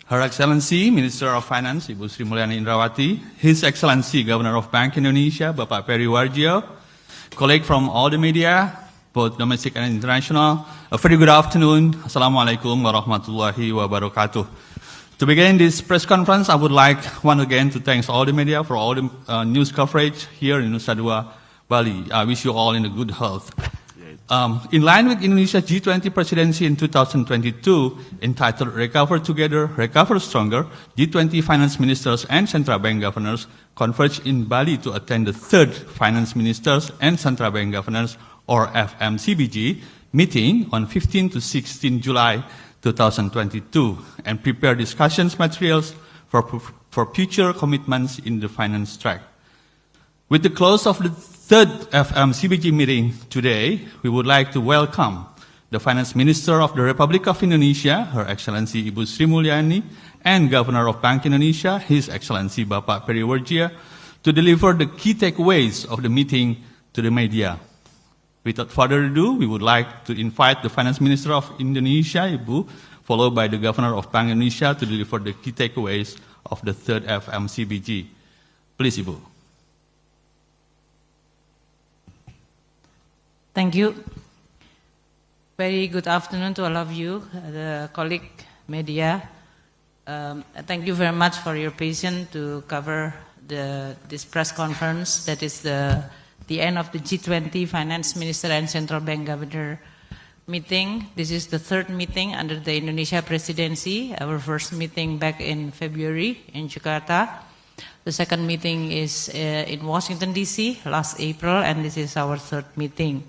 Her Excellency Minister of Finance Ibu Sri Mulyani Indrawati, His Excellency Governor of Bank Indonesia Bapak Peri Warjio, colleagues from all the media, both domestic and international, a very good afternoon. Assalamualaikum warahmatullahi wabarakatuh. To begin this press conference, I would like once again to thank all the media for all the news coverage here in Nusa Dua, Bali. I wish you all in a good health. In line with Indonesia's G20 presidency in 2022, entitled Recover Together, Recover Stronger, G20 finance ministers and central bank governors converged in Bali to attend the third finance ministers and central bank governors, or FMCBG, meeting on 15 to 16 July 2022 and prepare discussions materials for future commitments in the finance track. With the close of the third FMCBG meeting today, we would like to welcome the Finance Minister of the Republic of Indonesia, Her Excellency Ibu Sri Mulyani, and Governor of Bank Indonesia, His Excellency Bapak Peri Warjio, to deliver the key takeaways of the meeting to the media. Without further ado, we would like to invite the Finance Minister of Indonesia, Ibu, followed by the Governor of Bank Indonesia to deliver the key takeaways of the third FMCBG. Please, Ibu. Thank you. Very good afternoon to all of you, the colleague media. Thank you very much for your patience to cover this press conference. That is the end of the G20 Finance Minister and Central Bank Governor meeting. This is the third meeting under the Indonesia presidency. Our first meeting back in February in Jakarta. The second meeting is in Washington, D.C. last April, and this is our third meeting.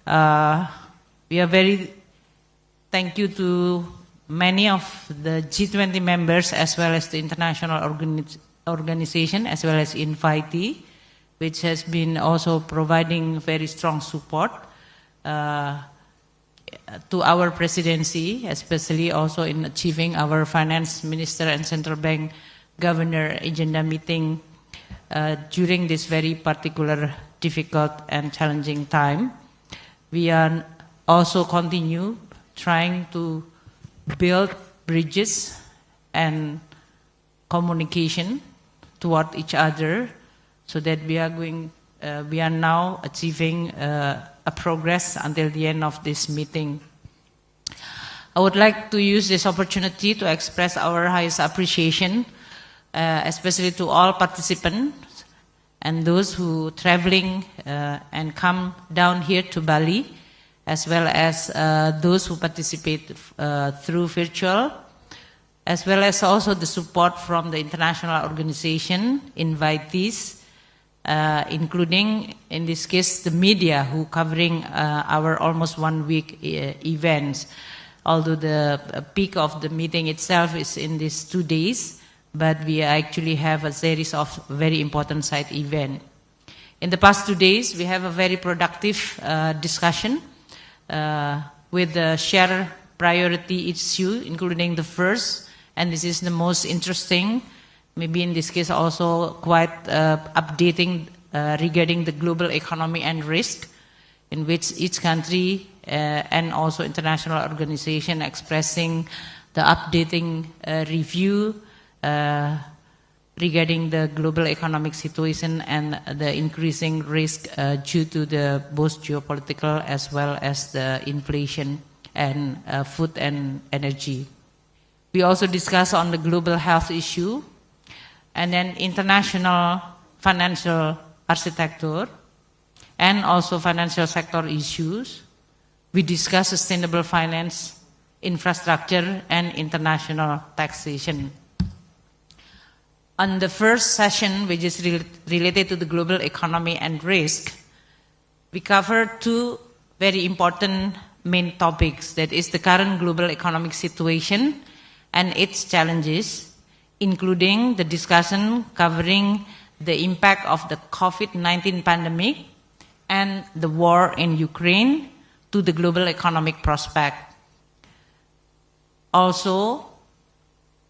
We are very thank you to many of the G20 members as well as the international organization as well as INCORPORATION, which has been also providing very strong support to our presidency, especially also in achieving our finance minister and central bank governor agenda meeting during this very particular difficult and challenging time. We are also continue trying to build bridges and communication toward each other so that we are now achieving a progress until the end of this meeting. I would like to use this opportunity to express our highest appreciation, especially to all participants and those who traveling and come down here to Bali, as well as those who participate through virtual, as well as also the support from the international organization, invitees, including, in this case, the media who covering our almost 1 week events. Although the peak of the meeting itself is in these 2 days, but we actually have a series of very important side events. In the past 2 days, we have a very productive discussion with the shared priority issue, including the first, and this is the most interesting, maybe in this case also quite updating regarding the global economy and risk, in which each country and also international organization expressing the updating review regarding the global economic situation and the increasing risk due to the both geopolitical as well as the inflation and food and energy. We also discuss on the global health issue and then international financial architecture and also financial sector issues. We discuss sustainable finance, infrastructure, and international taxation. On the first session, which is related to the global economy and risk, we covered 2 very important main topics. That is the current global economic situation and its challenges, including the discussion covering the impact of the COVID-19 pandemic and the war in Ukraine to the global economic prospect. Also,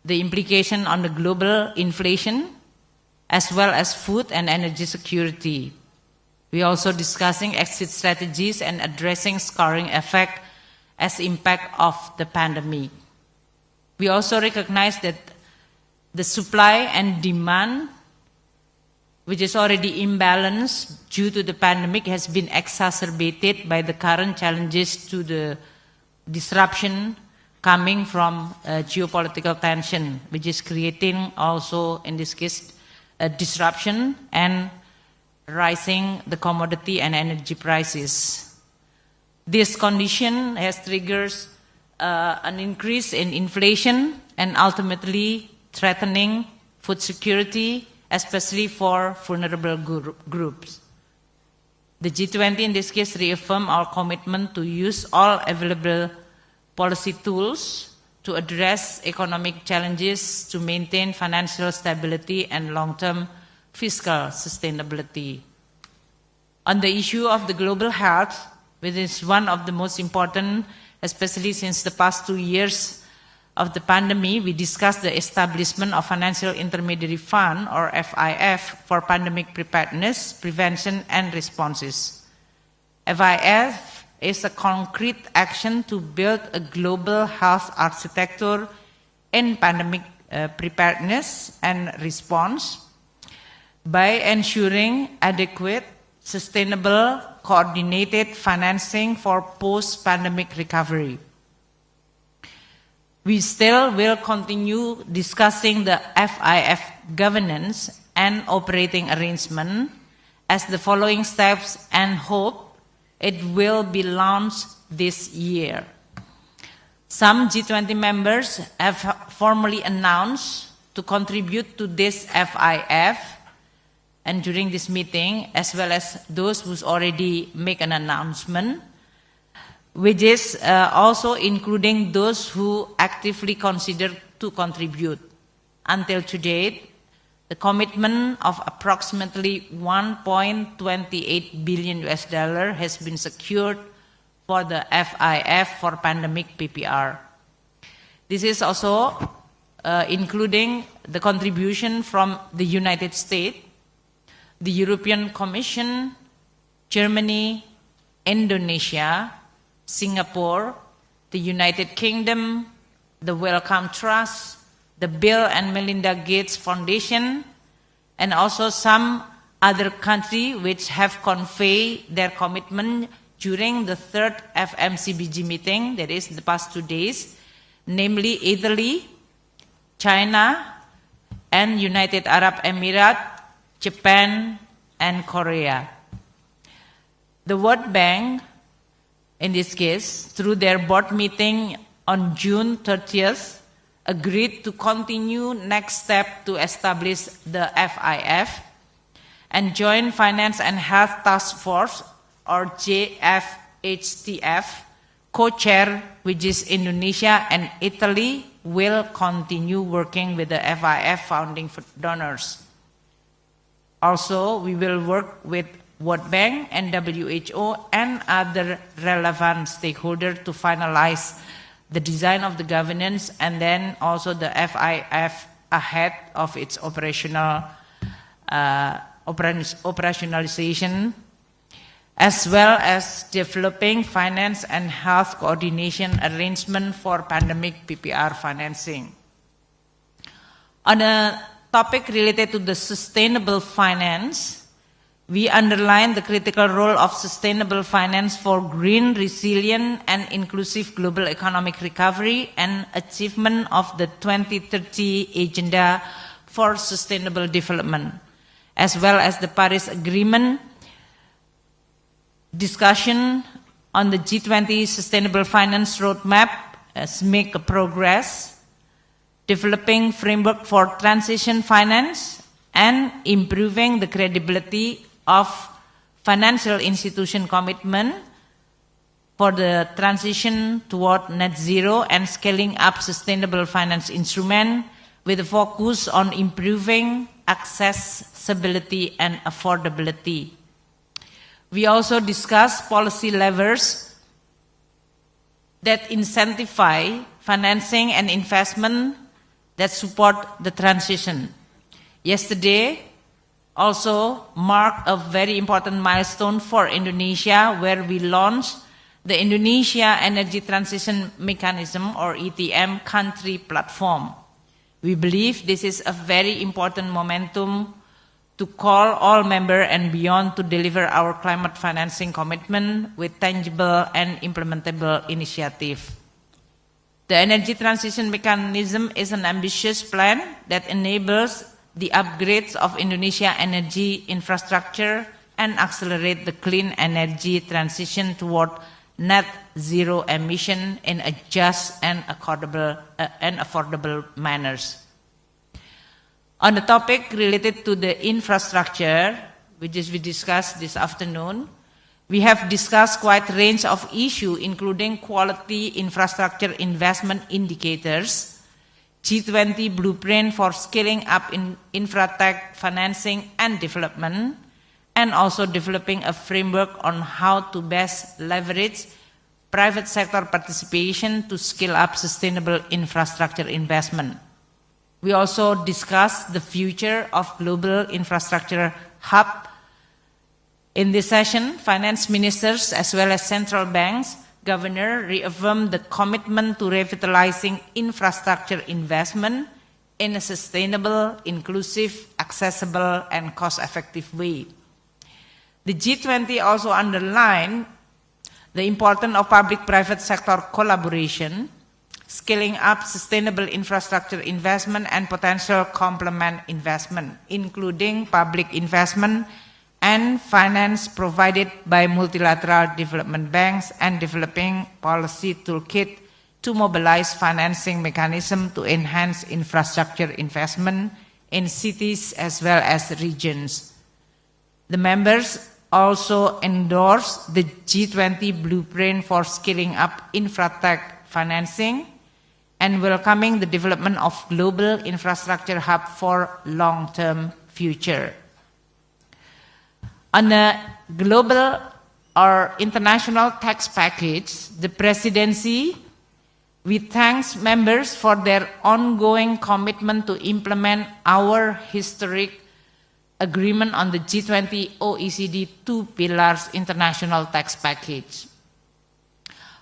the implication on the global inflation, as well as food and energy security. We are also discussing exit strategies and addressing scarring effect as impact of the pandemic. We also recognize that the supply and demand, which is already imbalanced due to the pandemic, has been exacerbated by the current challenges to the disruption coming from geopolitical tension, which is creating also, in this case, a disruption and rising the commodity and energy prices. This condition has triggered an increase in inflation and ultimately threatening food security, especially for vulnerable groups. The G20 in this case reaffirmed our commitment to use all available policy tools to address economic challenges to maintain financial stability and long-term fiscal sustainability. On the issue of the global health, which is one of the most important, especially since the past 2 years of the pandemic, we discussed the establishment of Financial Intermediary Fund, or FIF, for pandemic preparedness, prevention, and responses. FIF is a concrete action to build a global health architecture in pandemic preparedness and response by ensuring adequate, sustainable, coordinated financing for post-pandemic recovery. We still will continue discussing the FIF governance and operating arrangement as the following steps, and hope it will be launched this year. Some G20 members have formally announced to contribute to this FIF, and during this meeting, as well as those who already make an announcement, which is also including those who actively consider to contribute. Until today, the commitment of approximately $1.28 billion has been secured for the FIF for pandemic PPR. This is also including the contribution from the United States, the European Commission, Germany, Indonesia, Singapore, the United Kingdom, the Wellcome Trust, the Bill and Melinda Gates Foundation, and also some other countries which have conveyed their commitment during the third FMCBG meeting, that is the past 2 days, namely Italy, China, and United Arab Emirates, Japan, and Korea. The World Bank, in this case, through their board meeting on June 30th, agreed to continue next step to establish the FIF and Joint Finance and Health Task Force, or JFHTF, co-chair, which is Indonesia and Italy, will continue working with the FIF founding donors. Also, we will work with World Bank and WHO and other relevant stakeholders to finalize the design of the governance and then also the FIF ahead of its operationalization, as well as developing finance and health coordination arrangement for pandemic PPR financing. On a topic related to the sustainable finance, we underline the critical role of sustainable finance for green, resilient, and inclusive global economic recovery and achievement of the 2030 Agenda for Sustainable Development, as well as the Paris Agreement. Discussion on the G20 Sustainable Finance Roadmap has made progress, developing framework for transition finance and improving the credibility of financial institution commitment for the transition toward net zero and scaling up sustainable finance instrument with a focus on improving accessibility and affordability. We also discussed policy levers that incentivize financing and investment that support the transition. Yesterday also marked a very important milestone for Indonesia, where we launched the Indonesia Energy Transition Mechanism, or ETM, country platform. We believe this is a very important momentum to call all members and beyond to deliver our climate financing commitment with tangible and implementable initiative. The Energy Transition Mechanism is an ambitious plan that enables the upgrades of Indonesia energy infrastructure and accelerate the clean energy transition toward net zero emission in a just and affordable manners. On the topic related to the infrastructure, which is we discussed this afternoon, we have discussed quite a range of issues, including quality infrastructure investment indicators, G20 blueprint for scaling up in infratech financing and development, and also developing a framework on how to best leverage private sector participation to scale up sustainable infrastructure investment. We also discussed the future of global infrastructure hub. In this session, finance ministers as well as central banks governor reaffirmed the commitment to revitalizing infrastructure investment in a sustainable, inclusive, accessible, and cost-effective way. The G20 also underlined the importance of public-private sector collaboration, scaling up sustainable infrastructure investment and potential complement investment, including public investment and finance provided by multilateral development banks and developing policy toolkit to mobilize financing mechanism to enhance infrastructure investment in cities as well as regions. The members also endorsed the G20 blueprint for scaling up infratech financing and welcoming the development of global infrastructure hub for long-term future. On a global or international tax package, the presidency, we thank members for their ongoing commitment to implement our historic agreement on the G20 OECD 2 pillars international tax package.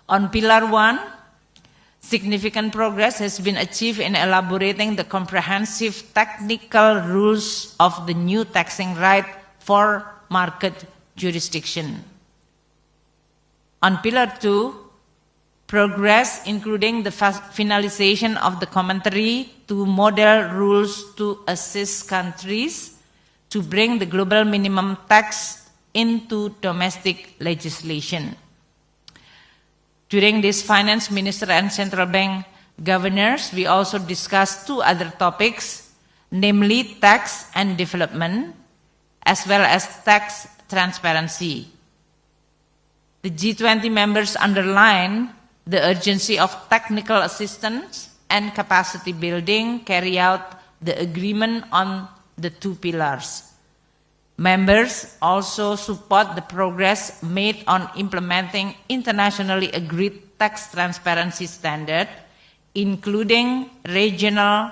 On Pillar 1, significant progress has been achieved in elaborating the comprehensive technical rules of the new taxing right for market jurisdiction. On Pillar 2, progress including the finalization of the commentary to model rules to assist countries to bring the global minimum tax into domestic legislation. During this finance minister and central bank governors, we also discussed two other topics, namely tax and development, as well as tax transparency. The G20 members underline the urgency of technical assistance and capacity building carry out the agreement on the two pillars. Members also support the progress made on implementing internationally agreed tax transparency standard, including regional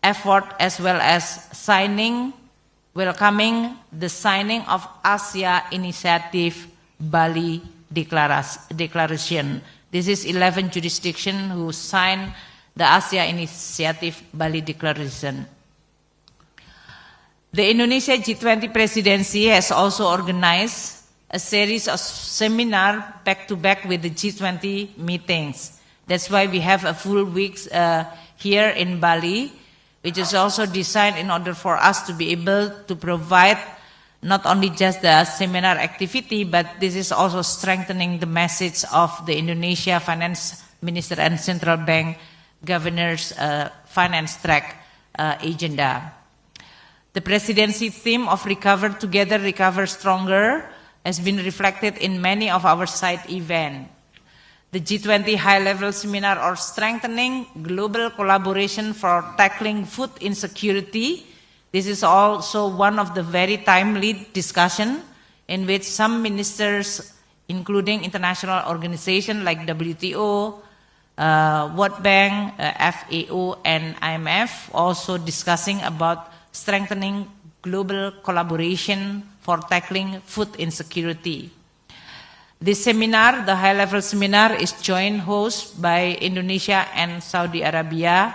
effort as well as welcoming the signing of Asia Initiative Bali Declaration. This is 11 jurisdictions who signed the Asia Initiative Bali Declaration. The Indonesia G20 presidency has also organized a series of seminars back-to-back with the G20 meetings. That's why we have a full week here in Bali, which is also designed in order for us to be able to provide not only just the seminar activity, but this is also strengthening the message of the Indonesia Finance Minister and Central Bank Governor's finance track agenda. The presidency theme of Recover Together, Recover Stronger has been reflected in many of our side events. The G20 high-level seminar on strengthening global collaboration for tackling food insecurity. This is also one of the very timely discussion in which some ministers, including international organizations like WTO, World Bank, FAO, and IMF, also discussing about strengthening global collaboration for tackling food insecurity. This seminar, the high-level seminar, is joint host by Indonesia and Saudi Arabia,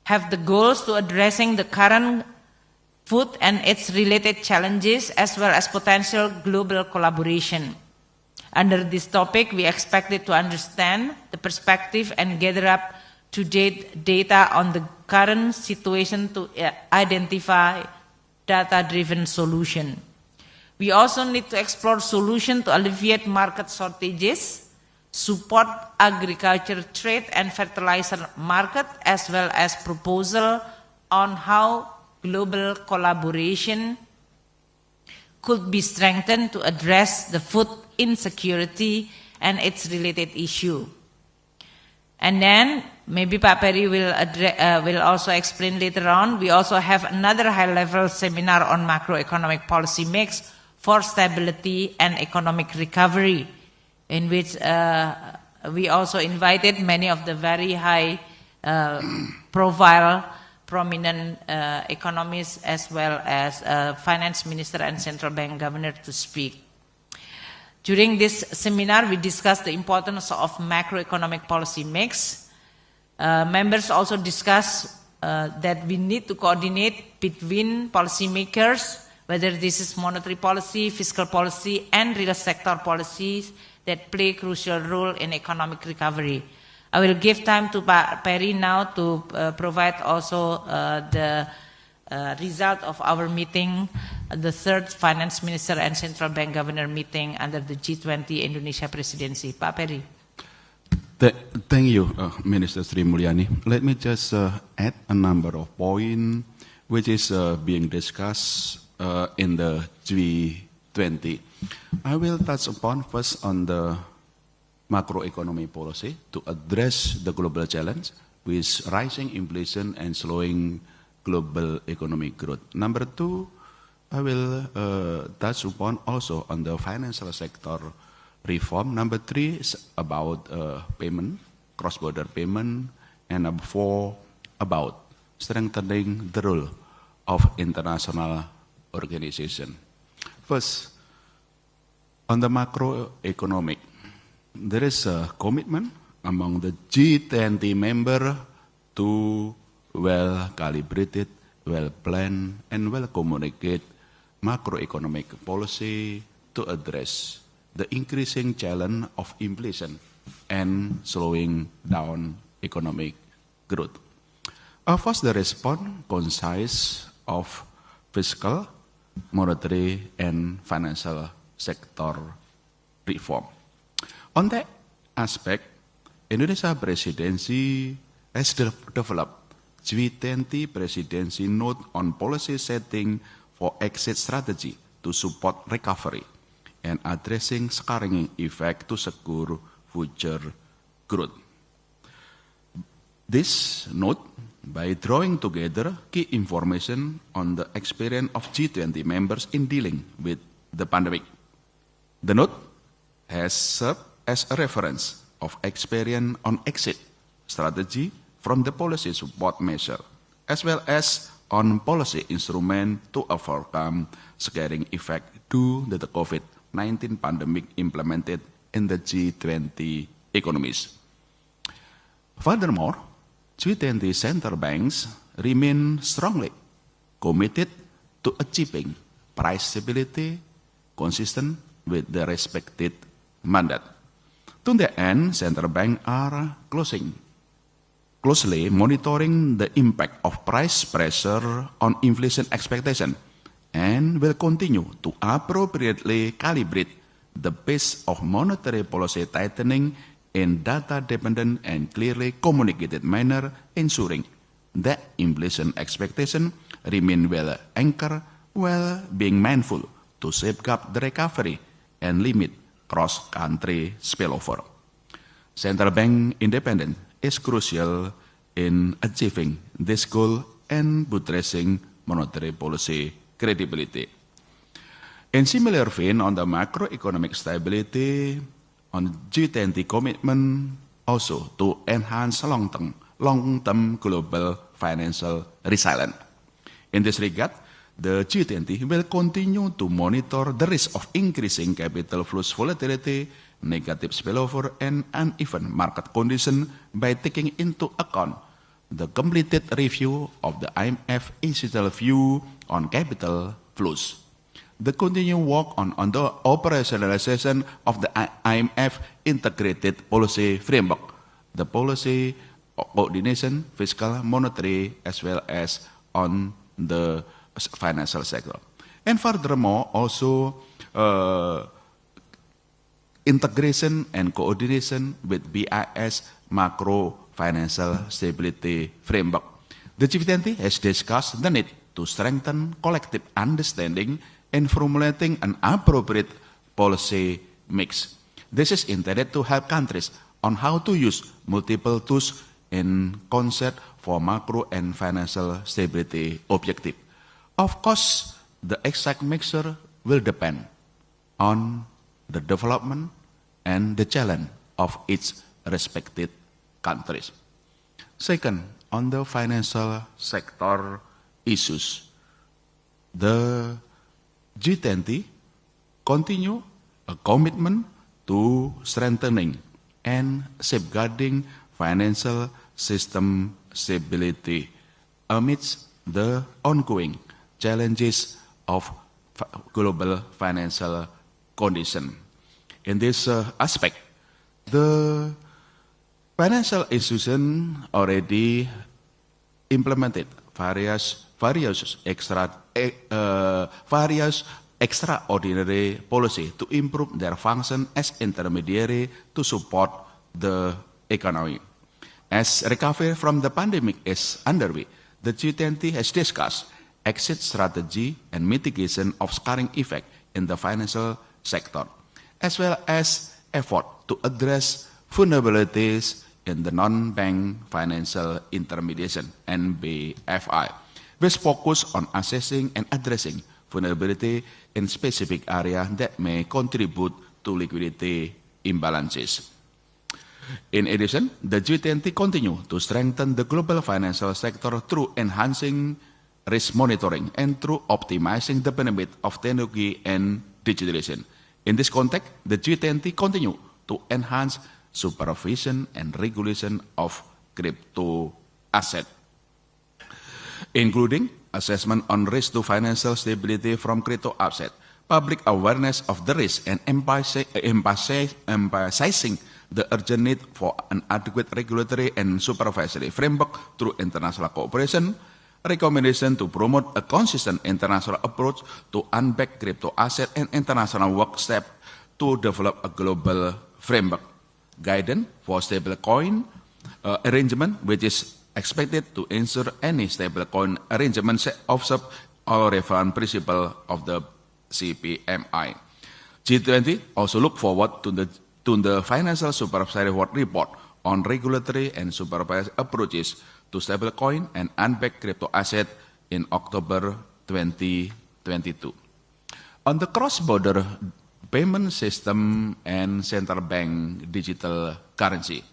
have the goals to addressing the current food and its related challenges as well as potential global collaboration. Under this topic, we expected to understand the perspective and gather up to-date data on the current situation to identify data-driven solution. We also need to explore solutions to alleviate market shortages, support agriculture trade and fertilizer market, as well as proposal on how global collaboration could be strengthened to address the food insecurity and its related issue. And then maybe Pak Peri will also explain later on. We also have another high-level seminar on macroeconomic policy mix for stability and economic recovery, in which we also invited many of the very high profile, prominent economists as well as finance minister and central bank governor to speak. During this seminar, we discussed the importance of macroeconomic policy mix. Members also discussed that we need to coordinate between policymakers, whether this is monetary policy, fiscal policy, and real sector policies that play a crucial role in economic recovery. I will give time to Pak Peri now to provide also the result of our meeting, the third Finance Minister and Central Bank Governor meeting under the G20 Indonesia Presidency. Pak Peri. Thank you, Minister Sri Mulyani. Let me just add a number of points which is being discussed in the G20. I will touch upon first on the macroeconomic policy to address the global challenge with rising inflation and slowing global economic growth. Number two, I will touch upon also on the financial sector reform. Number three is about payment, cross-border payment, and number four, about strengthening the role of international organization. First, on the macroeconomic, there is a commitment among the G20 members to well-calibrated, well-planned, and well-communicated macroeconomic policy to address the increasing challenge of inflation and slowing down economic growth. First, the response consists of fiscal, monetary, and financial sector reform. On that aspect, Indonesia presidency has developed G20 presidency note on policy setting for exit strategy to support recovery and addressing scarring effect to secure future growth. This note, by drawing together key information on the experience of G20 members in dealing with the pandemic. The note has served as a reference of experience on exit strategy from the policy support measure, as well as on policy instrument to overcome scaring effect due to the COVID-19 pandemic implemented in the G20 economies. Furthermore, G20 central banks remain strongly committed to achieving price stability consistent with the respected mandate. To that end, central banks are closely monitoring the impact of price pressure on inflation expectation and will continue to appropriately calibrate the pace of monetary policy tightening in data-dependent and clearly communicated manner, ensuring that inflation expectations remain well anchored while being mindful to safeguard the recovery and limit cross-country spillover. Central bank independence is crucial in achieving this goal and buttressing monetary policy credibility. In similar vein, on the macroeconomic stability, on G20 commitment also to enhance long-term global financial resilience. In this regard, the G20 will continue to monitor the risk of increasing capital flows volatility, negative spillover, and uneven market conditions by taking into account the completed review of the IMF institutional view on capital flows. The continued work on the operationalization of the IMF integrated policy framework, the policy coordination, fiscal, monetary, as well as on the financial sector. And furthermore, also integration and coordination with BIS macro financial stability framework. The G20 has discussed the need to strengthen collective understanding in formulating an appropriate policy mix. This is intended to help countries on how to use multiple tools in concert for macro and financial stability objective. Of course, the exact mixture will depend on the development and the challenge of each respective countries. Second, on the financial sector issues, the G20 continue a commitment to strengthening and safeguarding financial system stability amidst the ongoing challenges of global financial condition. In this aspect, the financial institution already implemented various extraordinary policy to improve their function as intermediary to support the economy. As recovery from the pandemic is underway, the G20 has discussed exit strategy and mitigation of scarring effect in the financial sector, as well as effort to address vulnerabilities in the non-bank financial intermediation, NBFI, which focus on assessing and addressing vulnerability in specific areas that may contribute to liquidity imbalances. In addition, the G20 continue to strengthen the global financial sector through enhancing risk monitoring and through optimizing the benefit of technology and digitalization. In this context, the G20 continue to enhance supervision and regulation of crypto assets, including assessment on risk to financial stability from crypto assets, public awareness of the risk, and emphasizing the urgent need for an adequate regulatory and supervisory framework through international cooperation, recommendation to promote a consistent international approach to unbanked crypto assets, and international work step to develop a global framework, guidance for stablecoin arrangement, which is expected to ensure any stablecoin arrangement observe all relevant principles of the CPMI. G20 also look forward to the Financial Supervisory Work Report on regulatory and supervisory approaches to stablecoin and unbanked crypto assets in October 2022. On the cross-border payment system and central bank digital currency,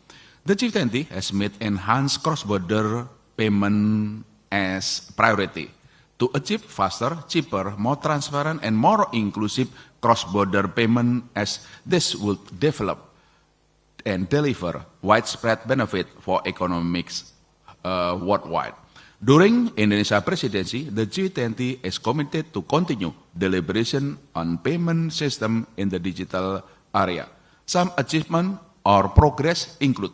the G20 has made enhanced cross-border payment as priority to achieve faster, cheaper, more transparent, and more inclusive cross-border payment, as this would develop and deliver widespread benefit for economics worldwide. During Indonesia presidency, the G20 is committed to continue deliberation on payment system in the digital area. Some achievement or progress include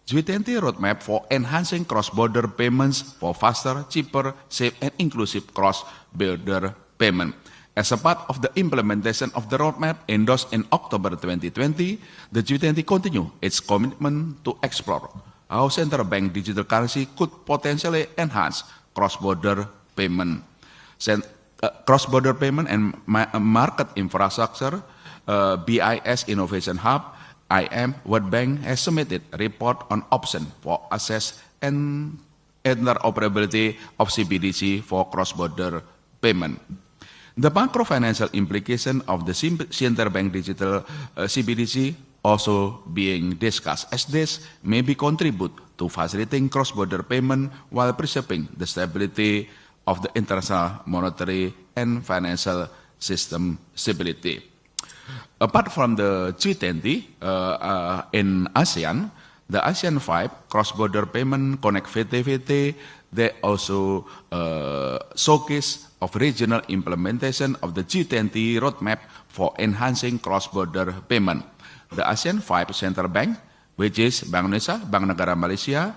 G20 Roadmap for enhancing cross-border payments for faster, cheaper, safe, and inclusive cross-border payment. As a part of the implementation of the roadmap endorsed in October 2020, the G20 continue its commitment to explore how central bank digital currency could potentially enhance cross-border payment. Cross-border payment and market infrastructure, BIS Innovation Hub, IM World Bank has submitted a report on option for access and interoperability of CBDC for cross-border payment. The macro-financial implication of the central bank digital CBDC also being discussed, as this may be contribute to facilitating cross-border payment while preserving the stability of the international monetary and financial system stability. Apart from the G20 in ASEAN, the ASEAN 5 cross-border payment connectivity, they also showcase of regional implementation of the G20 Roadmap for enhancing cross-border payment. The ASEAN 5 Central Bank, which is Bank Indonesia, Bank Negara Malaysia,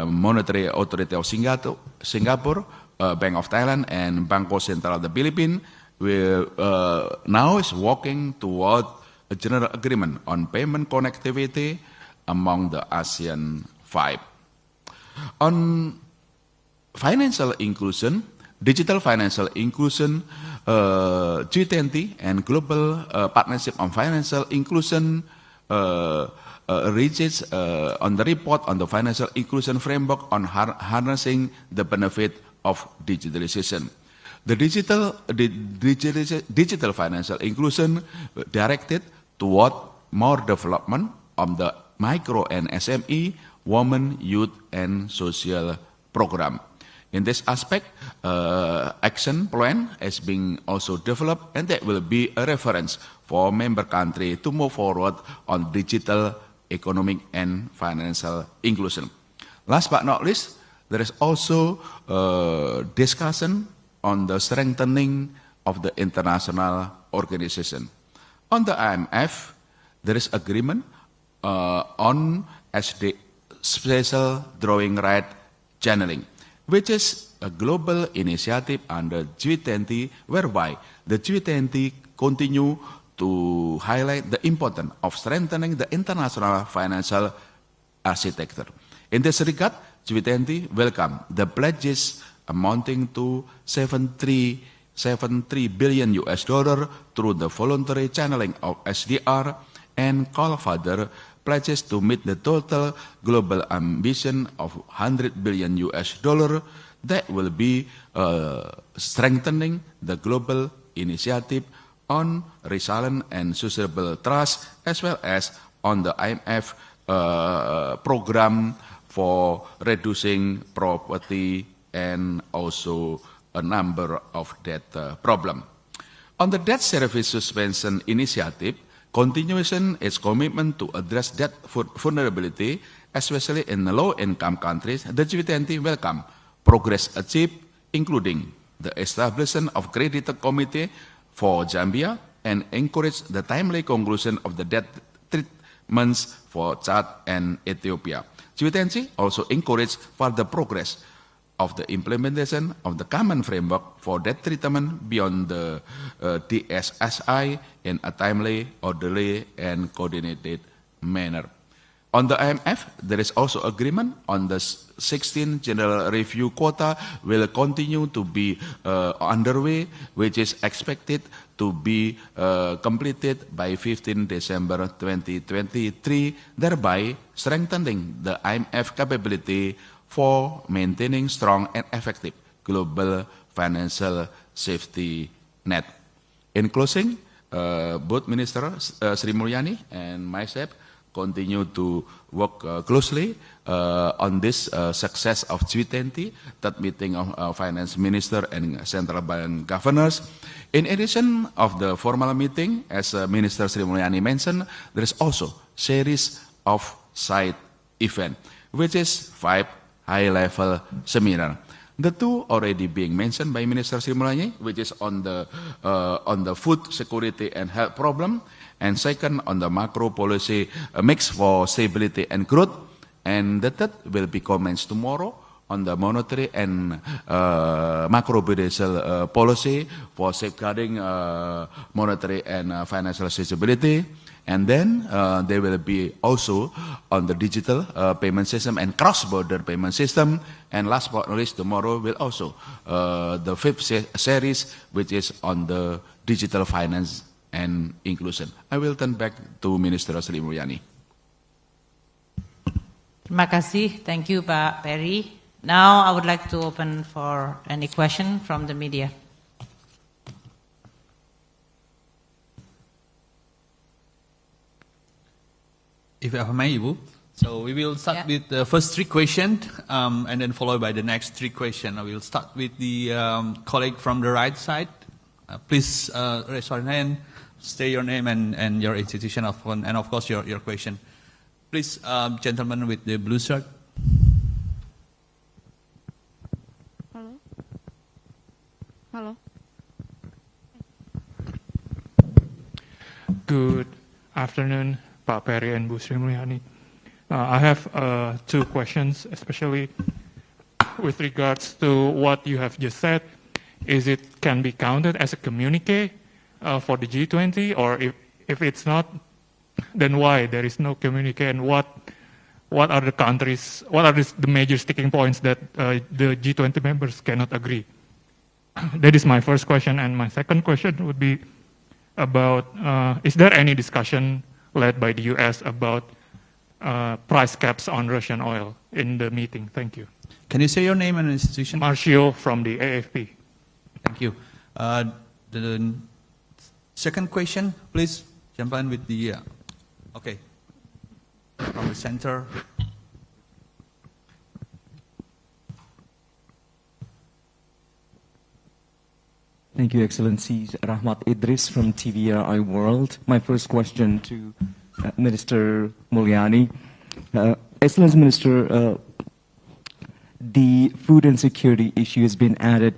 Monetary Authority of Singapore, Bank of Thailand, and Bangko Sentral of the Philippines, will now is working toward a general agreement on payment connectivity among the ASEAN 5. On financial inclusion, digital financial inclusion, G20 and Global Partnership on Financial Inclusion reaches on the report on the financial inclusion framework on harnessing the benefit of digitalization. The digital financial inclusion directed toward more development of the micro and SME, women, youth, and social program. In this aspect, action plan is being also developed, and that will be a reference for member country to move forward on digital, economic, and financial inclusion. Last but not least, there is also discussion on the strengthening of the international organization. On the IMF, there is agreement on SD special drawing right channeling, which is a global initiative under G20, whereby the G20 continue to highlight the importance of strengthening the international financial architecture. In this regard, G20 welcome the pledges amounting to 73 billion US dollar through the voluntary channeling of SDR, and call further pledges to meet the total global ambition of 100 billion US dollar that will be strengthening the global initiative on resilient and sustainable trust, as well as on the IMF program for reducing poverty and also a number of debt problem. On the debt service suspension initiative, continuation is commitment to address debt vulnerability, especially in low-income countries. The G20 welcome progress achieved, including the establishment of creditor committee for Zambia, and encourage the timely conclusion of the debt treatments for Chad and Ethiopia. G20 also encourage further progress of the implementation of the common framework for debt treatment beyond the DSSI in a timely, orderly, and coordinated manner. On the IMF, there is also agreement on the 16th General Review quota will continue to be underway, which is expected to be completed by 15 December 2023, thereby strengthening the IMF capability for maintaining strong and effective global financial safety net. In closing, both Minister Sri Mulyani and myself continue to work closely on this success of G20, that meeting of finance minister and central bank governors. In addition of the formal meeting, as Minister Sri Mulyani mentioned, there is also series of side event, which is 5 high-level seminar. The 2 already being mentioned by Minister Sri Mulyani, which is on the food security and health problem, and second on the macro policy mix for stability and growth, and the third will be commenced tomorrow on the monetary and macro-prudential policy for safeguarding monetary and financial stability. And then there will be also on the digital payment system and cross-border payment system. And last but not least, tomorrow will also the 5th series, which is on the digital finance and inclusion. I will turn back to Minister Sri Mulyani. Terima kasih. Thank you, Pak Perry. Now I would like to open for any question from the media. If I may, Ibu, So we will start with the first three questions, and then followed by the next three questions. I will start with the colleague from the right side. Please raise your hand, state your name and your institution, and of course your question. Please, gentleman with the blue shirt. Hello. Hello. Good afternoon, Pak Peri and Bu Sri Mulyani. I have two questions, especially with regards to what you have just said. Is it can be counted as a communique for the G20, or if it's not, then why there is no communique, and what are the countries, what are the major sticking points that the G20 members cannot agree? That is my first question, and my second question would be about, is there any discussion led by the US about price caps on Russian oil in the meeting? Thank you. Can you say your name and institution? Marcio from the AFP. Thank you. The second question, please jump in with the, okay, from the center. Thank you, Excellencies. Rahmat Idris from TVRI World. My first question to Minister Mulyani. Excellency Minister, the food insecurity issue has been added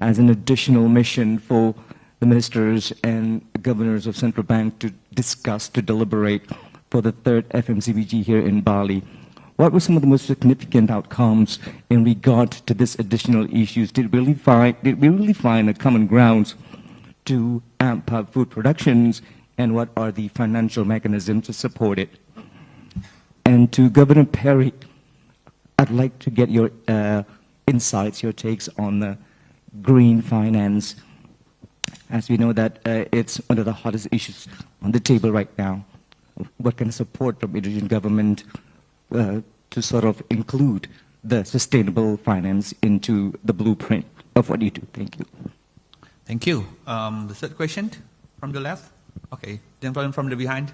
as an additional mission for the ministers and governors of central bank to discuss, to deliberate for the third FMCBG here in Bali. What were some of the most significant outcomes in regard to this additional issues? Did we really find a common grounds to amp up food productions, and what are the financial mechanisms to support it? And to Governor Perry, I'd like to get your insights, your takes on the green finance, as we know that it's one of the hottest issues on the table right now. What kind of support from Indonesian government to sort of include the sustainable finance into the blueprint of what you do? Thank you. Thank you. The third question from the left. Okay, gentleman from the behind.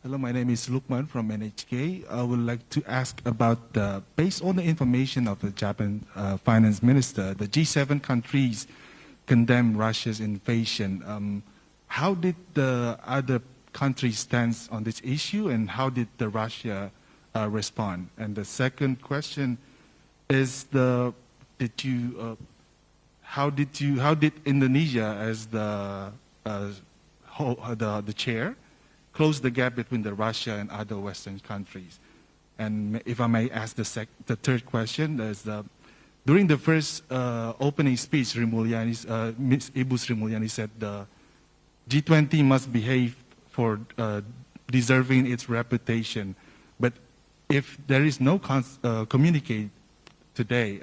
Hello, my name is Lukman from NHK. I would like to ask about, based on the information of the Japan finance minister, the G7 countries condemn Russia's invasion. How did the other countries stand on this issue, and how did the Russia respond? And the second question is, how did Indonesia, as the chair, close the gap between the Russia and other Western countries? And if I may ask the third question, is during the first opening speech, Ms. Ibu Sri Mulyani said the G20 must behave for deserving its reputation. But if there is no communique today,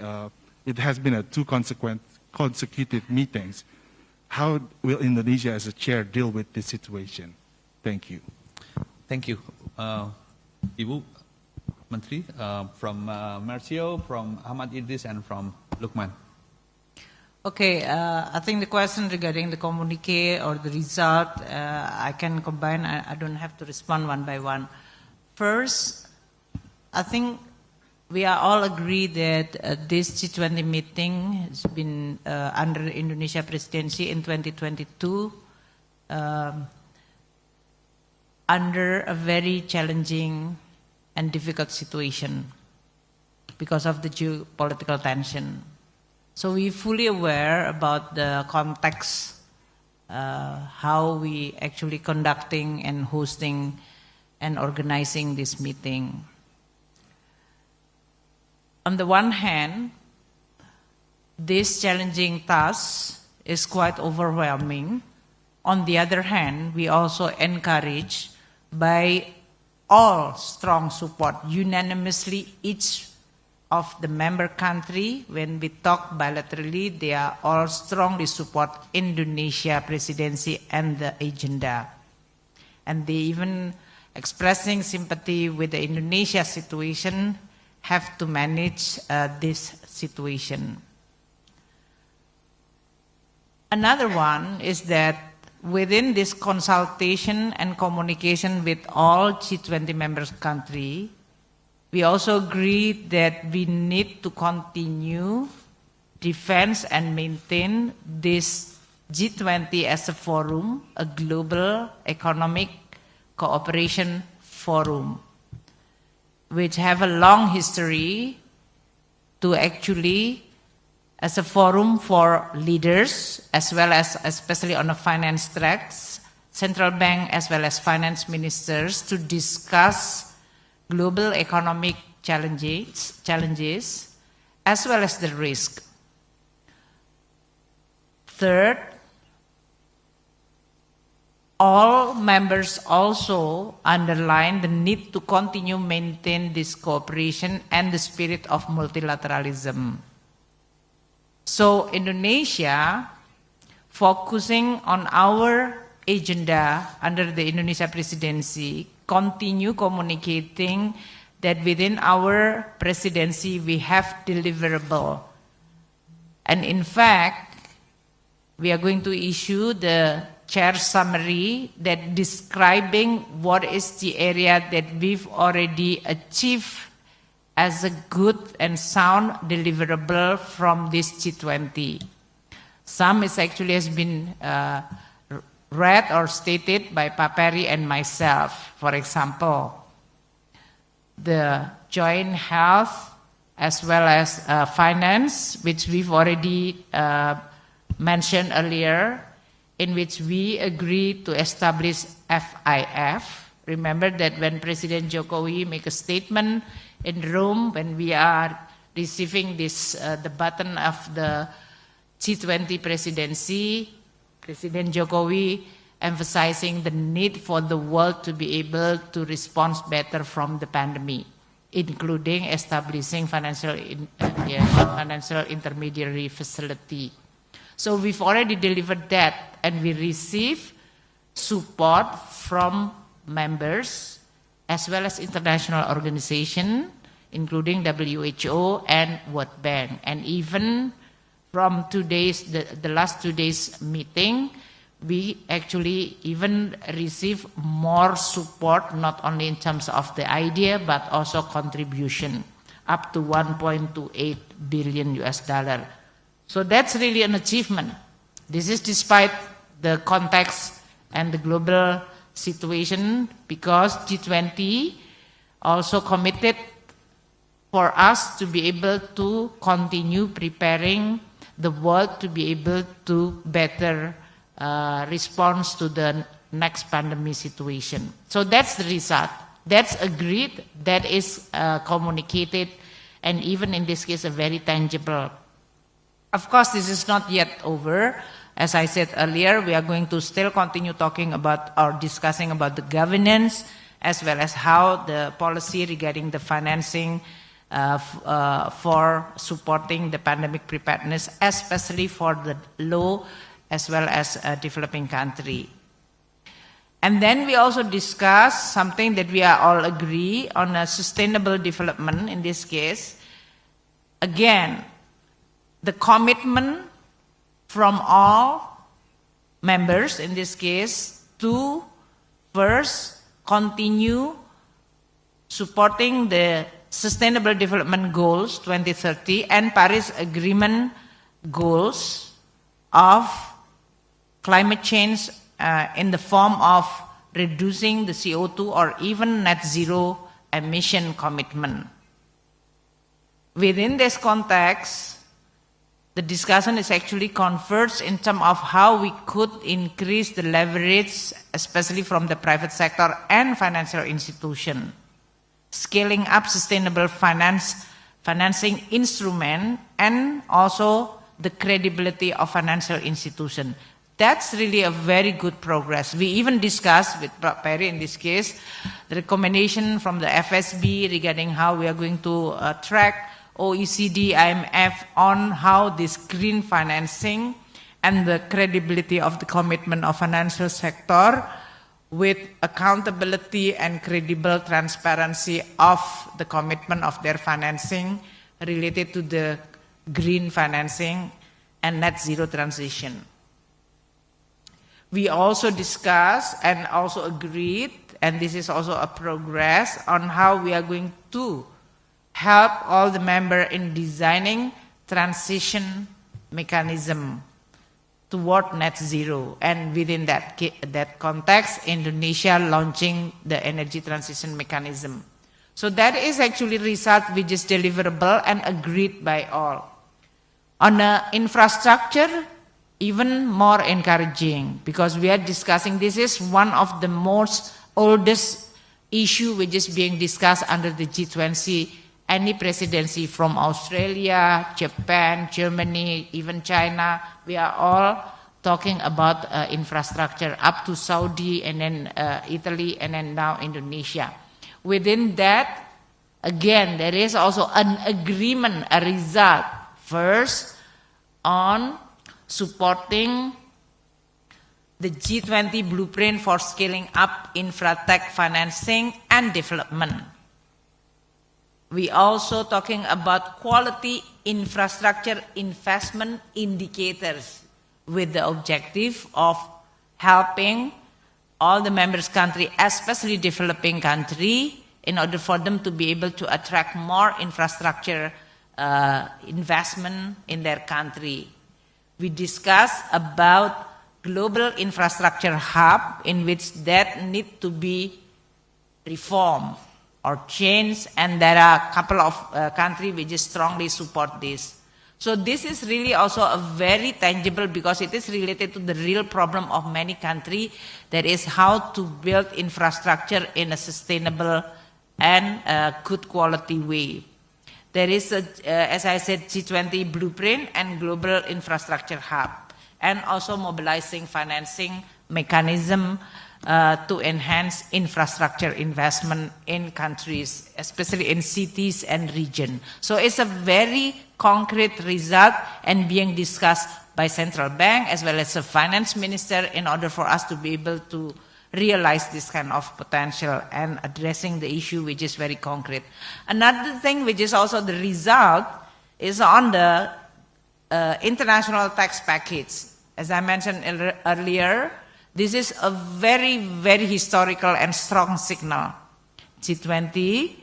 it has been two consecutive meetings. How will Indonesia as a chair deal with this situation? Thank you. Thank you. Ibu Menteri, from Marcio, from Ahmad Idris, and from Lukman. Okay, I think the question regarding the communique or the result, I can combine. I don't have to respond one by one. First, I think we are all agree that this G20 meeting has been under Indonesia presidency in 2022 under a very challenging and difficult situation because of the geopolitical tension. So we're fully aware about the context, how we actually conducting and hosting and organizing this meeting. On the one hand, this challenging task is quite overwhelming. On the other hand, we also encourage by all strong support, unanimously each of the member country, when we talk bilaterally, they are all strongly support Indonesia presidency and the agenda. And they even expressing sympathy with the Indonesia situation, have to manage this situation. Another one is that within this consultation and communication with all G20 members countries, we also agree that we need to continue defense and maintain this G20 as a forum, a global economic cooperation forum, which have a long history to actually as a forum for leaders, as well as especially on the finance tracks, central bank as well as finance ministers to discuss global economic challenges as well as the risk. Third, all members also underline the need to continue maintain this cooperation and the spirit of multilateralism. So Indonesia, focusing on our agenda under the Indonesia presidency, continue communicating that within our presidency we have deliverable. And in fact, we are going to issue the chair summary that describing what is the area that we've already achieved as a good and sound deliverable from this G20. Some is actually has been read or stated by Paperi and myself. For example, the joint health as well as finance, which we've already mentioned earlier, in which we agreed to establish FIF. Remember that when President Jokowi make a statement in Rome, when we are receiving this, the baton of the G20 presidency, President Jokowi emphasizing the need for the world to be able to respond better from the pandemic, including establishing financial intermediary facility. So we've already delivered that, and we receive support from members as well as international organizations, including WHO and World Bank. And even from the last 2 days meeting, we actually even receive more support, not only in terms of the idea, but also contribution, up to $1.28 billion. So that's really an achievement. This is despite the context and the global situation, because G20 also committed for us to be able to continue preparing the world to be able to better respond to the next pandemic situation. So that's the result. That's agreed, that is communicated, and even in this case, a very tangible. Of course, this is not yet over. As I said earlier, we are going to still continue talking about or discussing about the governance, as well as how the policy regarding the financing for supporting the pandemic preparedness, especially for the low as well as developing country. And then we also discuss something that we are all agree on, a sustainable development in this case. Again, the commitment from all members in this case to first continue supporting the Sustainable Development Goals 2030 and Paris Agreement goals of climate change in the form of reducing the CO2 or even net zero emission commitment. Within this context, the discussion is actually converged in terms of how we could increase the leverage, especially from the private sector and financial institution, scaling up sustainable financing instrument, and also the credibility of financial institution. That's really a very good progress. We even discussed with Perry in this case, the recommendation from the FSB regarding how we are going to track OECD, IMF on how this green financing and the credibility of the commitment of financial sector with accountability and credible transparency of the commitment of their financing related to the green financing and net zero transition. We also discussed and also agreed, and this is also a progress, on how we are going to help all the members in designing transition mechanism toward net zero. And within that context, Indonesia launching the energy transition mechanism. So that is actually result which is deliverable and agreed by all. On the infrastructure, even more encouraging, because we are discussing, this is one of the most oldest issue which is being discussed under the G20, any presidency from Australia, Japan, Germany, even China. We are all talking about infrastructure up to Saudi and then Italy and then now Indonesia. Within that, again, there is also an agreement, a result, first on supporting the G20 blueprint for scaling up infratech financing and development. We also talking about quality infrastructure investment indicators with the objective of helping all the members country, especially developing country, in order for them to be able to attract more infrastructure investment in their country. We discussed about global infrastructure hub in which that need to be reformed or changed, and there are a couple of countries which strongly support this. So this is really also a very tangible, because it is related to the real problem of many countries, that is how to build infrastructure in a sustainable and good quality way. There is, as I said, G20 blueprint and global infrastructure hub, and also mobilizing financing mechanism to enhance infrastructure investment in countries, especially in cities and region. So it's a very concrete result and being discussed by central bank as well as the finance minister in order for us to be able to realize this kind of potential and addressing the issue which is very concrete. Another thing which is also the result is on the international tax package. As I mentioned earlier, this is a very, very historical and strong signal. G20,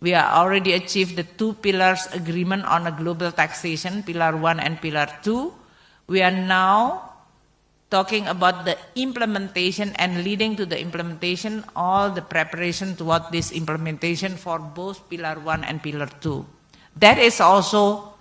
we are already achieved the 2 pillars agreement on a global taxation, Pillar 1 and Pillar 2. We are now talking about the implementation and leading to the implementation, all the preparation toward this implementation for both Pillar 1 and Pillar 2. That is also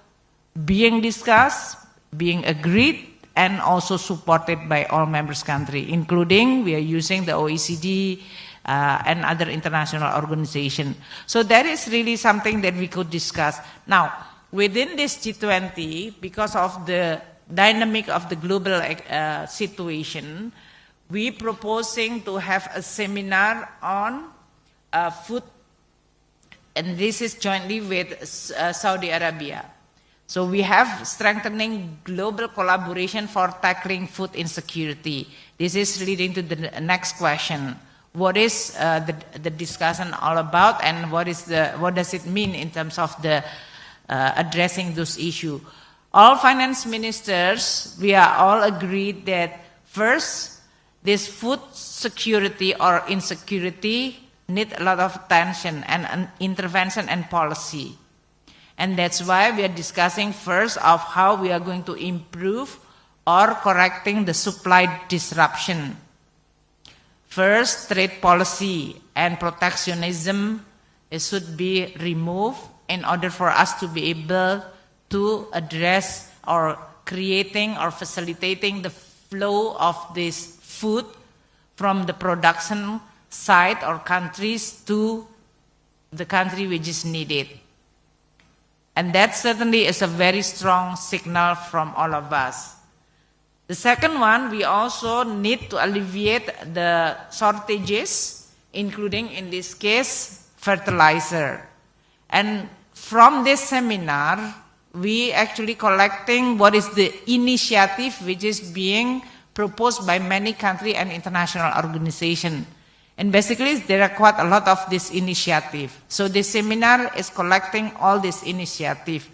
being discussed, being agreed, and also supported by all members country, including we are using the OECD and other international organizations. So that is really something that we could discuss. Now, within this G20, because of the dynamic of the global situation, we proposing to have a seminar on food, and this is jointly with Saudi Arabia. So we have strengthening global collaboration for tackling food insecurity. This is leading to the next question. What is the discussion all about, and what does it mean in terms of the addressing those issues? All finance ministers, we are all agreed that first, this food security or insecurity need a lot of attention and intervention and policy. And that's why we are discussing first of how we are going to improve or correcting the supply disruption. First, trade policy and protectionism should be removed in order for us to be able to address or creating or facilitating the flow of this food from the production site or countries to the country which is needed. And that certainly is a very strong signal from all of us. The second one, we also need to alleviate the shortages, including in this case, fertilizer. And from this seminar, we actually collecting what is the initiative which is being proposed by many countries and international organizations. And basically, there are quite a lot of this initiative. So this seminar is collecting all this initiative.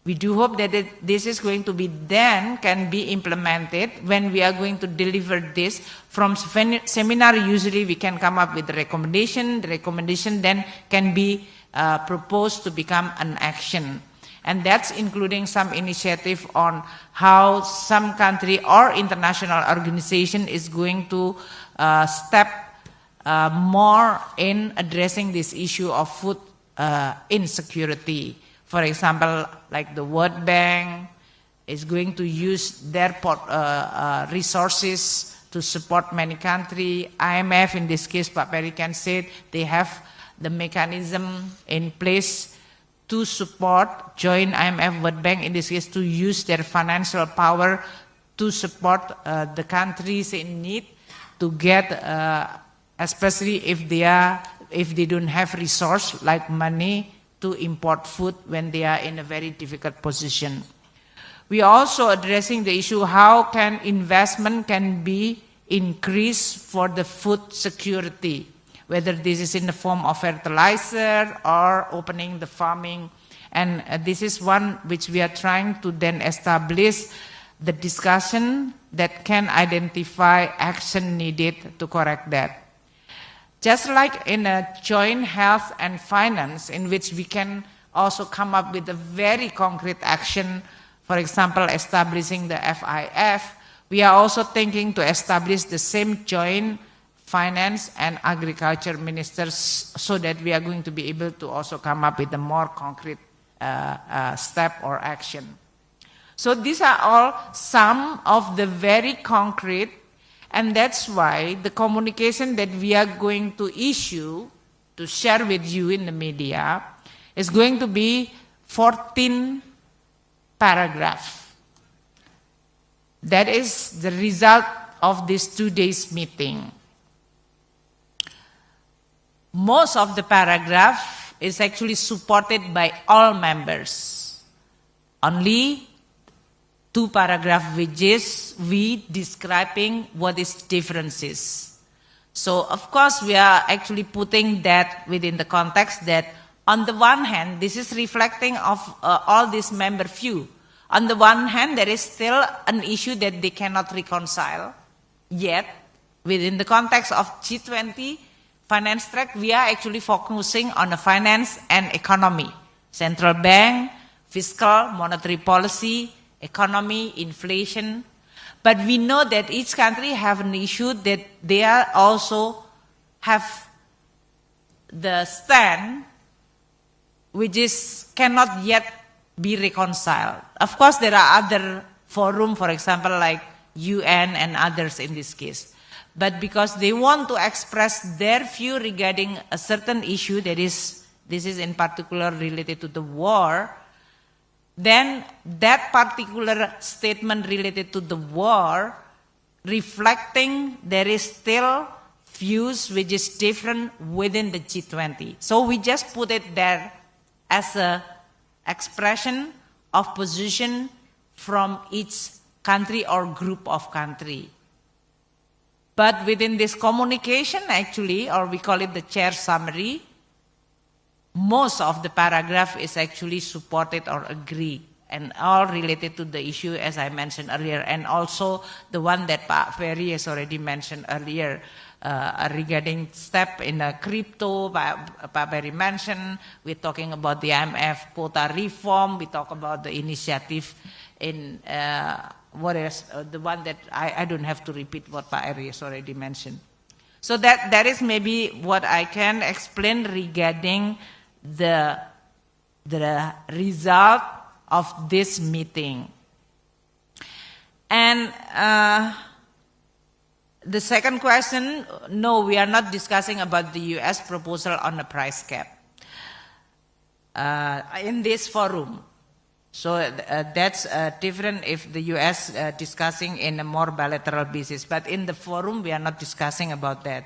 We do hope that this is going to be then can be implemented when we are going to deliver this. From seminar, usually we can come up with a recommendation. The recommendation then can be proposed to become an action. And that's including some initiative on how some country or international organization is going to step more in addressing this issue of food insecurity. For example, like the World Bank is going to use their resources to support many countries. IMF, in this case, Pak Peri can say they have the mechanism in place to support, join IMF, World Bank, in this case, to use their financial power to support the countries in need to get, especially if they don't have resource like money, to import food when they are in a very difficult position. We are also addressing the issue how can investment can be increased for the food security, whether this is in the form of fertilizer or opening the farming. And this is one which we are trying to then establish the discussion that can identify action needed to correct that. Just like in a joint health and finance, in which we can also come up with a very concrete action, for example, establishing the FIF, we are also thinking to establish the same joint finance and agriculture ministers so that we are going to be able to also come up with a more concrete step or action. So these are all some of the very concrete. And that's why the communication that we are going to issue, to share with you in the media, is going to be 14 paragraphs. That is the result of this 2 days meeting. Most of the paragraph is actually supported by all members. Only 2 paragraphs which is we describing what is differences. So of course we are actually putting that within the context that on the one hand this is reflecting of all these member view. On the one hand there is still an issue that they cannot reconcile, yet within the context of G20 finance track we are actually focusing on the finance and economy, central bank, fiscal, monetary policy, economy, inflation. But we know that each country have an issue that they are also have the stand which is cannot yet be reconciled. Of course, there are other forums, for example, like UN and others in this case. But because they want to express their view regarding a certain issue, that is, this is in particular related to the war, then that particular statement related to the war reflecting there is still views which is different within the G20. So we just put it there as a expression of position from each country or group of country. But within this communication actually, or we call it the chair summary, most of the paragraph is actually supported or agree, and all related to the issue as I mentioned earlier, and also the one that Pak Ferry has already mentioned earlier regarding step in the crypto. Pak Ferry mentioned, we're talking about the IMF quota reform, we talk about the initiative in what is the one that I don't have to repeat what Pak Ferry has already mentioned. So that is maybe what I can explain regarding the result of this meeting. And the second question, no, we are not discussing about the US proposal on the price cap in this forum. So that's different if the US discussing in a more bilateral basis. But in the forum, we are not discussing about that.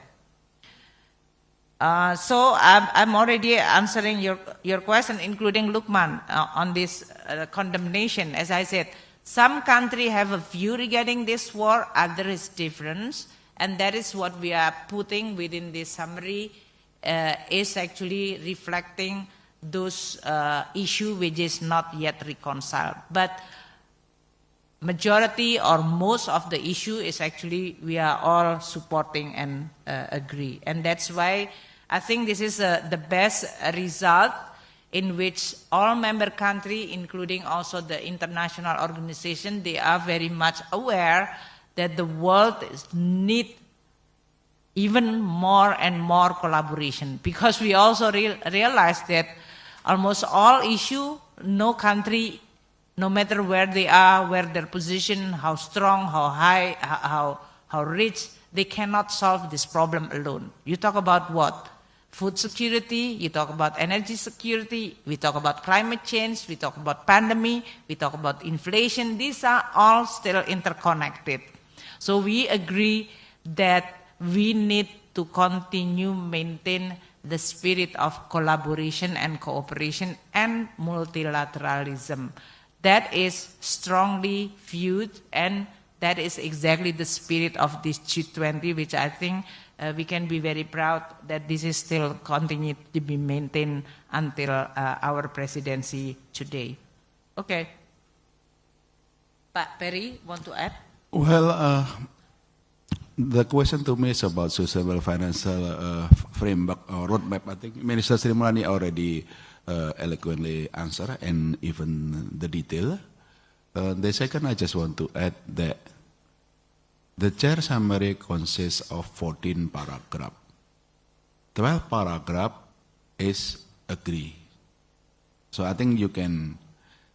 So I'm already answering your question, including Lukman, on this condemnation. As I said, some countries have a view regarding this war, other is different, and that is what we are putting within this summary, is actually reflecting those issue which is not yet reconciled. But majority or most of the issue is actually we are all supporting and agree. And that's why I think this is the best result in which all member countries, including also the international organization, they are very much aware that the world needs even more and more collaboration, because we also realize that almost all issue, no country, no matter where they are, where their position, how strong, how high, how rich, they cannot solve this problem alone. You talk about what? Food security, you talk about energy security, we talk about climate change, we talk about pandemic, we talk about inflation. These are all still interconnected. So we agree that we need to continue maintain the spirit of collaboration and cooperation and multilateralism. That is strongly viewed, and that is exactly the spirit of this G20, which I think we can be very proud that this is still continued to be maintained until our presidency today. Okay. Pak Perry, want to add? Well, the question to me is about sustainable financial framework or roadmap. I think Minister Sri Mulyani already eloquently answered, and even the detail. The second, I just want to add that the chair summary consists of 14 paragraphs. 12 paragraphs is agree. So I think you can,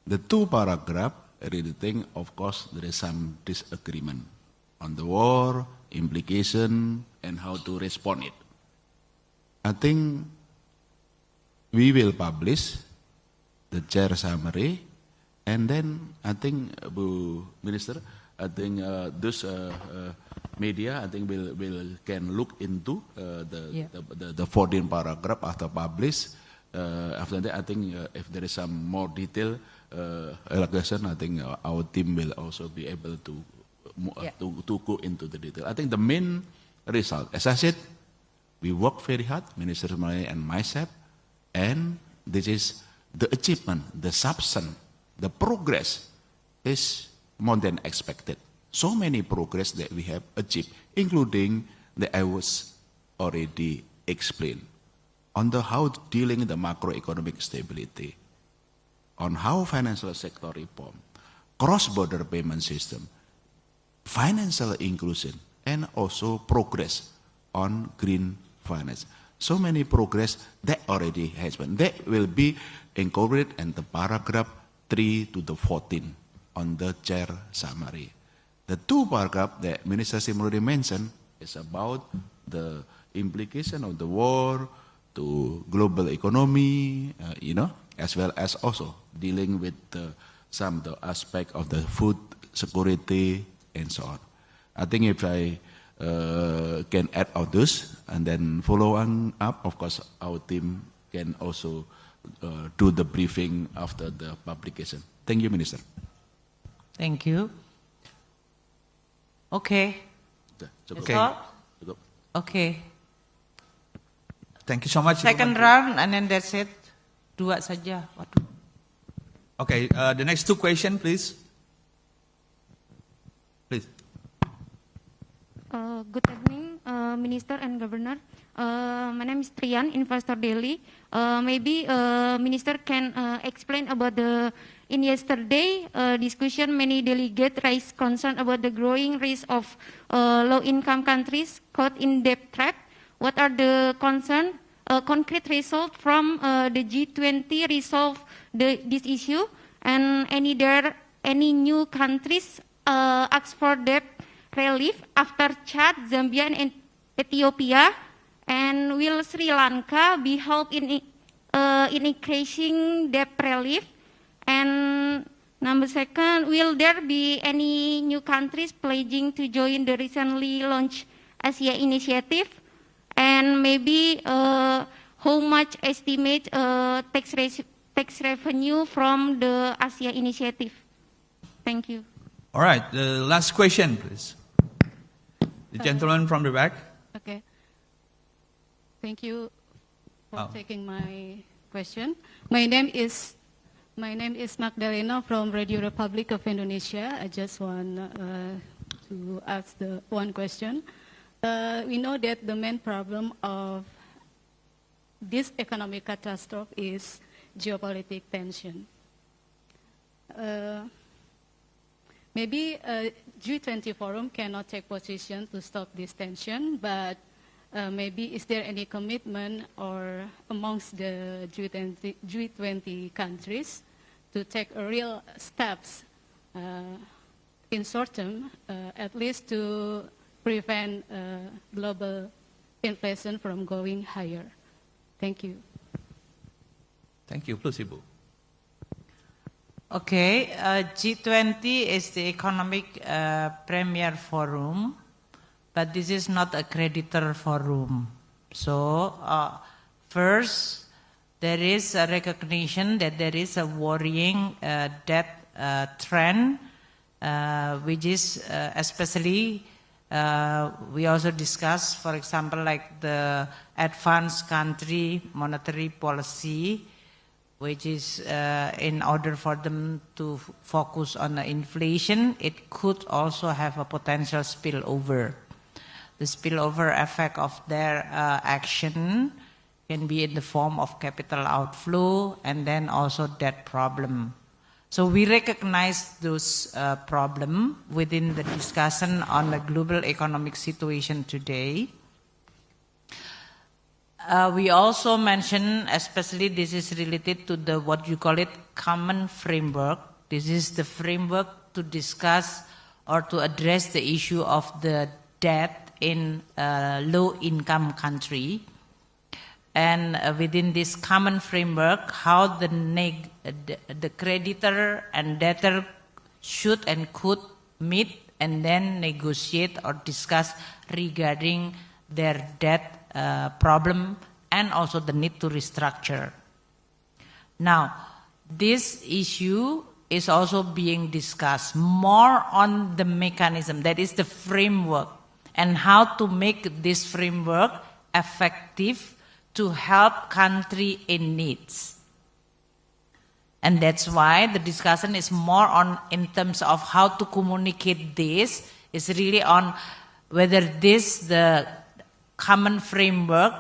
the 2 paragraphs really think, of course, there is some disagreement on the war, implication, and how to respond it. I think we will publish the chair summary, and then I think, Bu Minister, I think those media, I think will can look into the 14 paragraph after published. After that, I think if there is some more detail elaboration, I think our team will also be able to go into the detail. I think the main result, as I said, we work very hard, Minister Mulyani and myself, and this is the achievement, the substance, the progress is more than expected. So many progress that we have achieved, including that I was already explained on the how dealing the macroeconomic stability, on how financial sector reform, cross-border payment system, financial inclusion, and also progress on green finance. So many progress that already has been. That will be incorporated in the paragraph 3 to the 14 on the chair summary. The 2 paragraphs that Minister Sri Mulyani mentioned is about the implication of the war to global economy, as well as also dealing with some of the aspect of the food security and so on. I think if I can add all those and then follow on up, of course, our team can also do the briefing after the publication. Thank you, Minister. Thank you. Okay. Okay. Okay. Thank you so much. Second round, and then that's it. 2 saja. Waduh. Okay, the next 2 questions, please. Please. Good evening, Minister and Governor. My name is Trian, Investor Daily. Maybe Minister can explain about in yesterday discussion, many delegates raised concern about the growing risk of low-income countries caught in debt trap. What are the concrete results from the G20 resolve this issue? And any new countries ask for debt relief after Chad, Zambia, and Ethiopia? And will Sri Lanka be helped in increasing debt relief? And number 2, will there be any new countries pledging to join the recently launched Asia initiative? And maybe how much estimate tax revenue from the Asia initiative? Thank you. All right, the last question, please. The gentleman from the back. Okay. Thank you for taking my question. My name is Magdalena from Radio Republic of Indonesia. I just want to ask one question. We know that the main problem of this economic catastrophe is geopolitical tension. Maybe G20 forum cannot take position to stop this tension, but maybe is there any commitment or amongst the G20 countries to take real steps in short term, at least to prevent global inflation from going higher? Thank you. Thank you. Please, Ibu. Okay, G20 is the economic premier forum, but this is not a creditor forum. So first, there is a recognition that there is a worrying debt trend, which is especially, we also discuss, for example, like the advanced country monetary policy, which is in order for them to focus on the inflation, it could also have a potential spillover. The spillover effect of their action can be in the form of capital outflow and then also debt problem. So we recognize those problems within the discussion on the global economic situation today. We also mentioned, especially this is related to the what you call it common framework. This is the framework to discuss or to address the issue of the debt in low-income country. And within this common framework, how the creditor and debtor should and could meet and then negotiate or discuss regarding their debt problem and also the need to restructure. Now, this issue is also being discussed more on the mechanism, that is the framework, and how to make this framework effective to help country in needs. And that's why the discussion is more on in terms of how to communicate this, is really on whether the common framework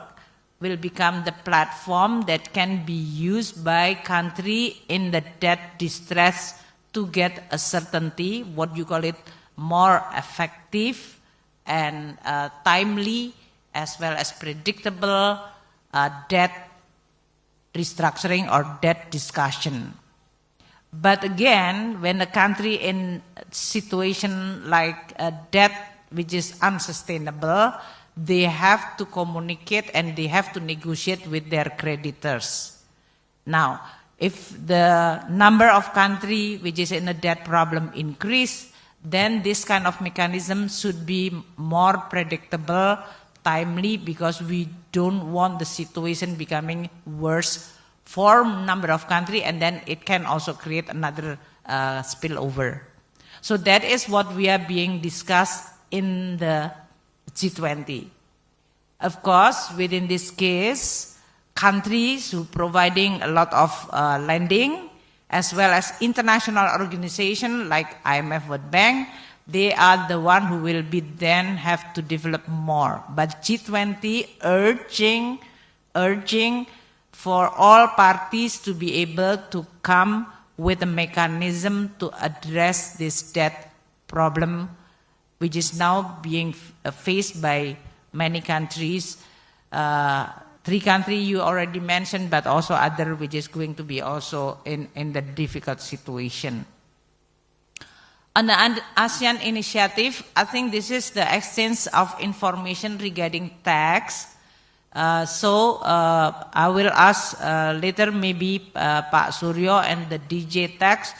will become the platform that can be used by country in the debt distress to get a certainty, what you call it, more effective and timely as well as predictable debt restructuring or debt discussion. But again, when a country in situation like a debt which is unsustainable, they have to communicate and they have to negotiate with their creditors. Now, if the number of countries which is in a debt problem increase, then this kind of mechanism should be more predictable, timely, because we don't want the situation becoming worse for a number of countries, and then it can also create another spillover. So that is what we are being discussed in the G20. Of course, within this case, countries who providing a lot of lending, as well as international organizations like IMF, World Bank, they are the one who will be then have to develop more. But G20 urging for all parties to be able to come with a mechanism to address this debt problem, which is now being faced by many countries. 3 countries you already mentioned, but also other which is going to be also in the difficult situation. On the ASEAN initiative, I think this is the exchange of information regarding tax. So I will ask later maybe Pak Suryo and the DJ Tax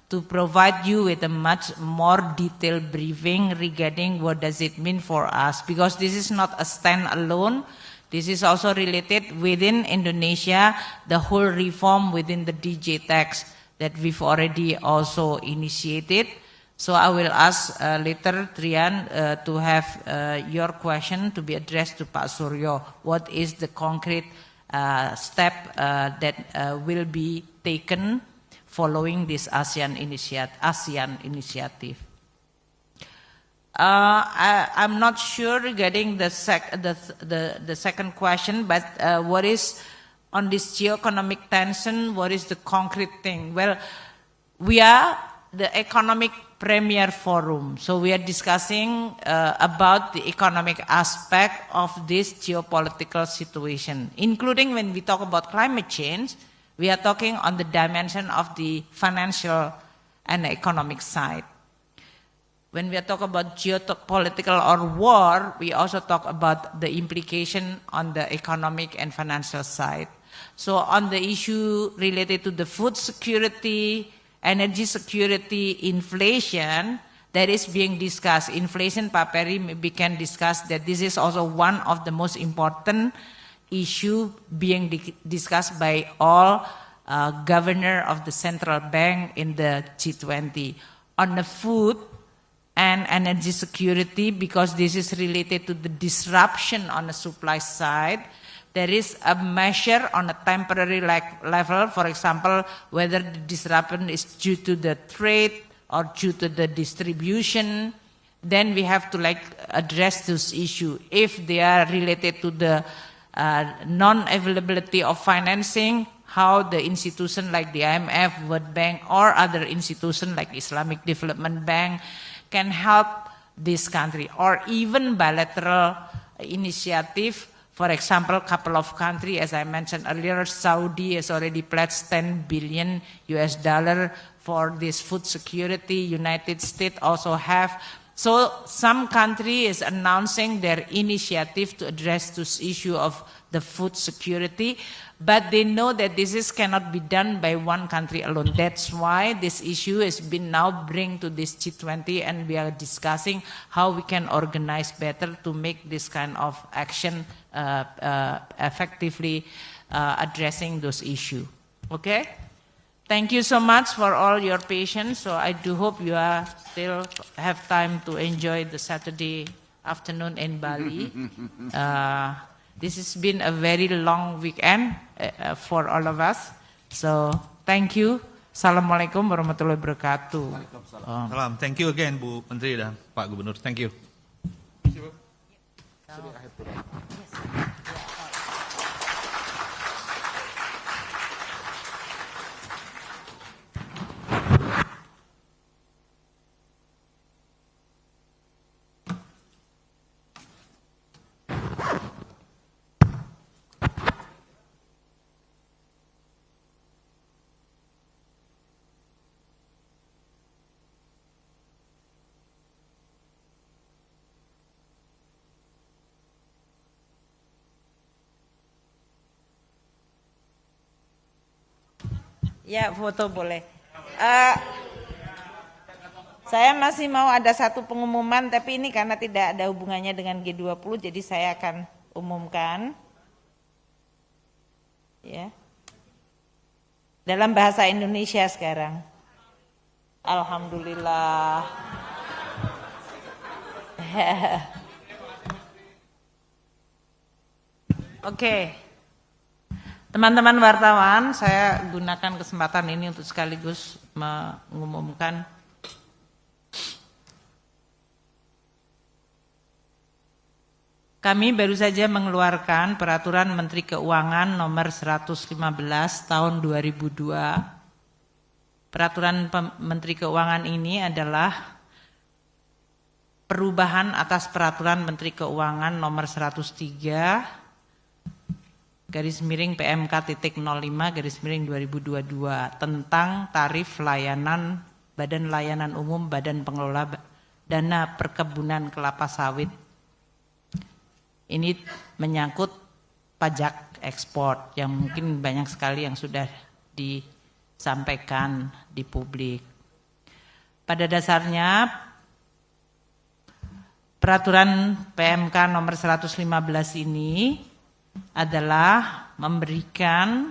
to provide you with a much more detailed briefing regarding what does it mean for us, because this is not a standalone. This is also related within Indonesia, the whole reform within the DJ Tax that we've already also initiated. So I will ask later, Trian, to have your question to be addressed to Pak Suryo. What is the concrete step that will be taken following this ASEAN initiative. I'm not sure regarding the second question, but what is on this geoeconomic tension, what is the concrete thing? Well, we are the economic premier forum, so we are discussing about the economic aspect of this geopolitical situation, including when we talk about climate change, we are talking on the dimension of the financial and economic side. When we talk about geopolitical or war, we also talk about the implication on the economic and financial side. So on the issue related to the food security, energy security, inflation, that is being discussed. Inflation, Pak Peri maybe can discuss that this is also one of the most important issue being discussed by all governor of the central bank in the G20. On the food and energy security, because this is related to the disruption on the supply side, there is a measure on a temporary level, for example, whether the disruption is due to the trade or due to the distribution, then we have to address this issue. If they are related to the non-availability of financing, how the institution like the IMF, World Bank, or other institutions like Islamic Development Bank can help this country, or even bilateral initiative. For example, a couple of countries, as I mentioned earlier, Saudi has already pledged $10 billion for this food security. United States also have. So some country is announcing their initiative to address this issue of the food security, but they know that this cannot be done by one country alone. That's why this issue has been now bring to this G20, and we are discussing how we can organize better to make this kind of action effectively addressing those issues. Okay? Thank you so much for all your patience. So I do hope you are still have time to enjoy the Saturday afternoon in Bali. This has been a very long weekend for all of us. So thank you. Assalamualaikum warahmatullahi wabarakatuh. Salam. Thank you again, Bu Menteri dan Pak Gubernur. Thank you. Ya, foto boleh. Saya masih mau ada satu pengumuman, tapi ini karena tidak ada hubungannya dengan G20, jadi saya akan umumkan. Ya. Dalam bahasa Indonesia sekarang. Alhamdulillah. Oke. Teman-teman wartawan, saya gunakan kesempatan ini untuk sekaligus mengumumkan kami baru saja mengeluarkan Peraturan Menteri Keuangan nomor 115 tahun 2002. Peraturan Menteri Keuangan ini adalah perubahan atas Peraturan Menteri Keuangan nomor 103 /PMK.05/2022 tentang tarif layanan Badan Layanan Umum Badan Pengelola Dana Perkebunan Kelapa Sawit. Ini menyangkut pajak ekspor yang mungkin banyak sekali yang sudah disampaikan di publik. Pada dasarnya Peraturan PMK nomor 115 ini adalah memberikan